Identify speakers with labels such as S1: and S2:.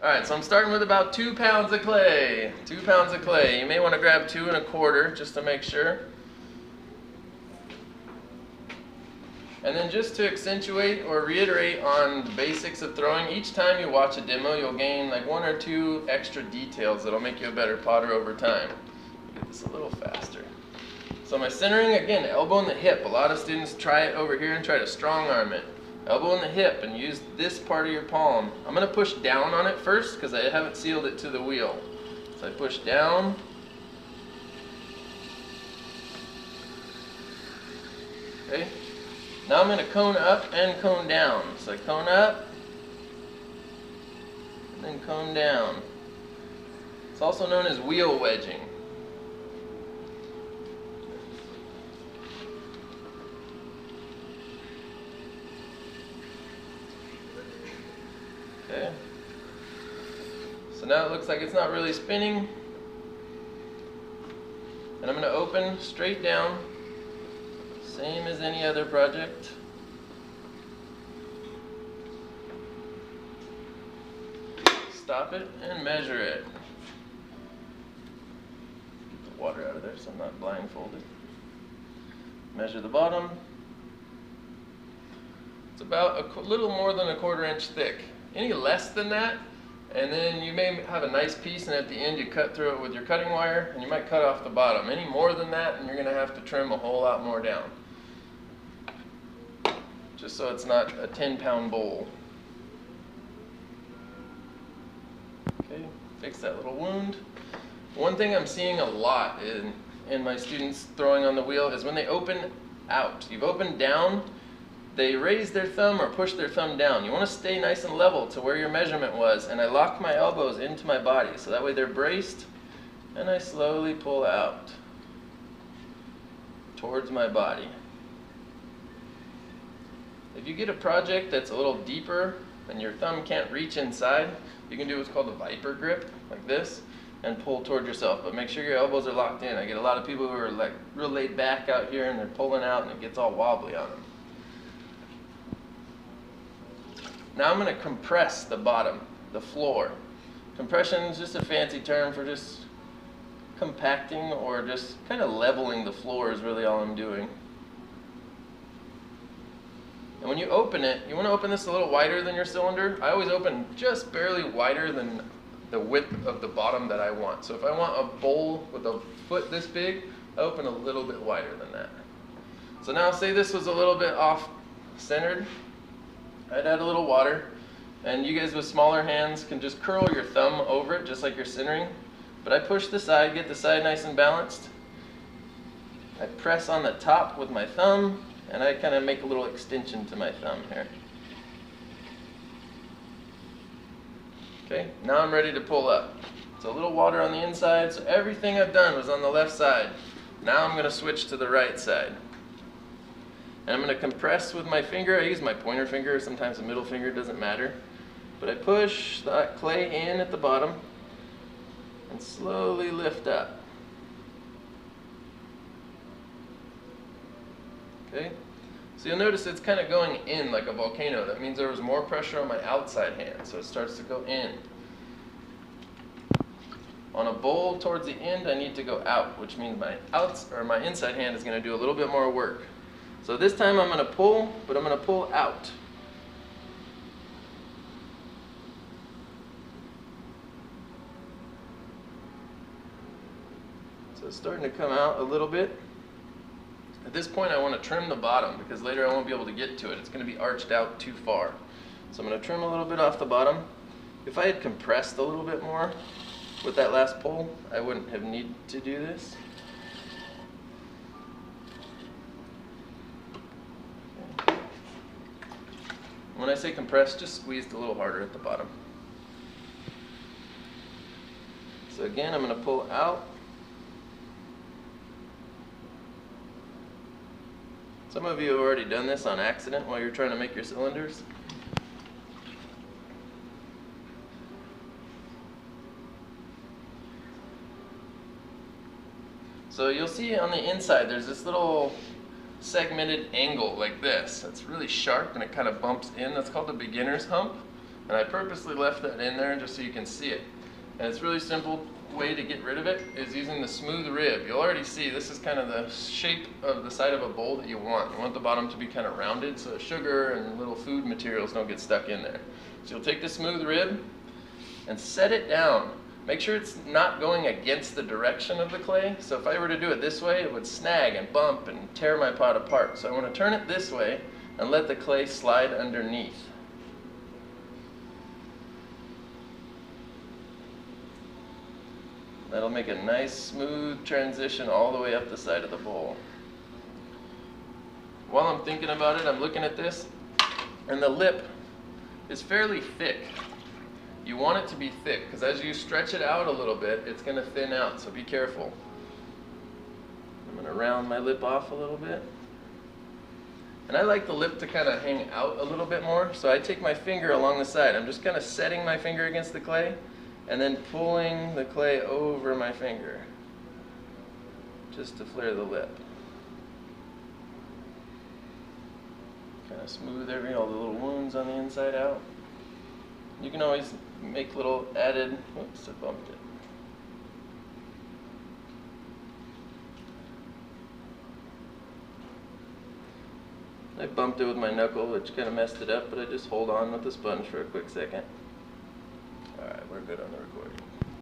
S1: Alright, so I'm starting with about 2 pounds of clay. 2 pounds of clay. You may want to grab 2 1/4 just to make sure. And then just to accentuate or reiterate on the basics of throwing, each time you watch a demo, you'll gain like 1 or 2 extra details that'll make you a better potter over time. Get this a little faster. So my centering, again, elbow in the hip. A lot of students try it over here and try to strong arm it. Elbow in the hip and use this part of your palm. I'm going to push down on it first because I haven't sealed it to the wheel. So I push down. Okay. Now I'm going to cone up and cone down. So I cone up and then cone down. It's also known as wheel wedging. Okay. So now it looks like it's not really spinning. And I'm going to open straight down, same as any other project. Stop it and measure it. Get the water out of there so I'm not blindfolded. Measure the bottom. It's about a little more than 1/4 inch thick. Any less than that, and then you may have a nice piece and at the end you cut through it with your cutting wire and you might cut off the bottom. Any more than that and you're going to have to trim a whole lot more down. Just so it's not a 10-pound bowl. Okay, fix that little wound. One thing I'm seeing a lot in my students throwing on the wheel is when they open out. You've opened down, they raise their thumb or push their thumb down. You want to stay nice and level to where your measurement was, and I lock my elbows into my body so that way they're braced, and I slowly pull out towards my body. If you get a project that's a little deeper and your thumb can't reach inside, you can do what's called a viper grip, like this, and pull toward yourself, but make sure your elbows are locked in. I get a lot of people who are like real laid back out here and they're pulling out and it gets all wobbly on them. Now I'm going to compress the bottom, the floor. Compression is just a fancy term for just compacting or just kind of leveling the floor is really all I'm doing. And when you open it, you want to open this a little wider than your cylinder. I always open just barely wider than the width of the bottom that I want. So if I want a bowl with a foot this big, I open a little bit wider than that. So now say this was a little bit off centered. I'd add a little water, and you guys with smaller hands can just curl your thumb over it just like you're centering. But I push the side, get the side nice and balanced. I press on the top with my thumb, and I kind of make a little extension to my thumb here. Okay, now I'm ready to pull up. So a little water on the inside, so everything I've done was on the left side. Now I'm going to switch to the right side. And I'm going to compress with my finger. I use my pointer finger, sometimes the middle finger, doesn't matter. But I push that clay in at the bottom and slowly lift up. Okay? So you'll notice it's kind of going in like a volcano. That means there was more pressure on my outside hand, so it starts to go in. On a bowl towards the end, I need to go out, which means my inside hand is going to do a little bit more work. So this time I'm going to pull, but I'm going to pull out. So it's starting to come out a little bit. At this point I want to trim the bottom because later I won't be able to get to it. It's going to be arched out too far. So I'm going to trim a little bit off the bottom. If I had compressed a little bit more with that last pull, I wouldn't have needed to do this. When I say compress, just squeeze a little harder at the bottom. So again, I'm going to pull out. Some of you have already done this on accident while you're trying to make your cylinders. So you'll see on the inside there's this little segmented angle like this. It's really sharp and it kind of bumps in. That's called the beginner's hump. And I purposely left that in there just so you can see it. And it's really simple way to get rid of it is using the smooth rib. You'll already see this is kind of the shape of the side of a bowl that you want. You want the bottom to be kind of rounded so sugar and little food materials don't get stuck in there. So you'll take the smooth rib and set it down. Make sure it's not going against the direction of the clay. So if I were to do it this way, it would snag and bump and tear my pot apart. So I want to turn it this way and let the clay slide underneath. That'll make a nice smooth transition all the way up the side of the bowl. While I'm thinking about it, I'm looking at this, and the lip is fairly thick. You want it to be thick, because as you stretch it out a little bit, it's going to thin out, so be careful. I'm going to round my lip off a little bit. And I like the lip to kind of hang out a little bit more, so I take my finger along the side. I'm just kind of setting my finger against the clay, and then pulling the clay over my finger, just to flare the lip. Kind of smooth all the little wounds on the inside out. You can always make little added, oops, I bumped it. I bumped it with my knuckle, which kind of messed it up, but I just hold on with the sponge for a quick second. Alright, we're good on the recording.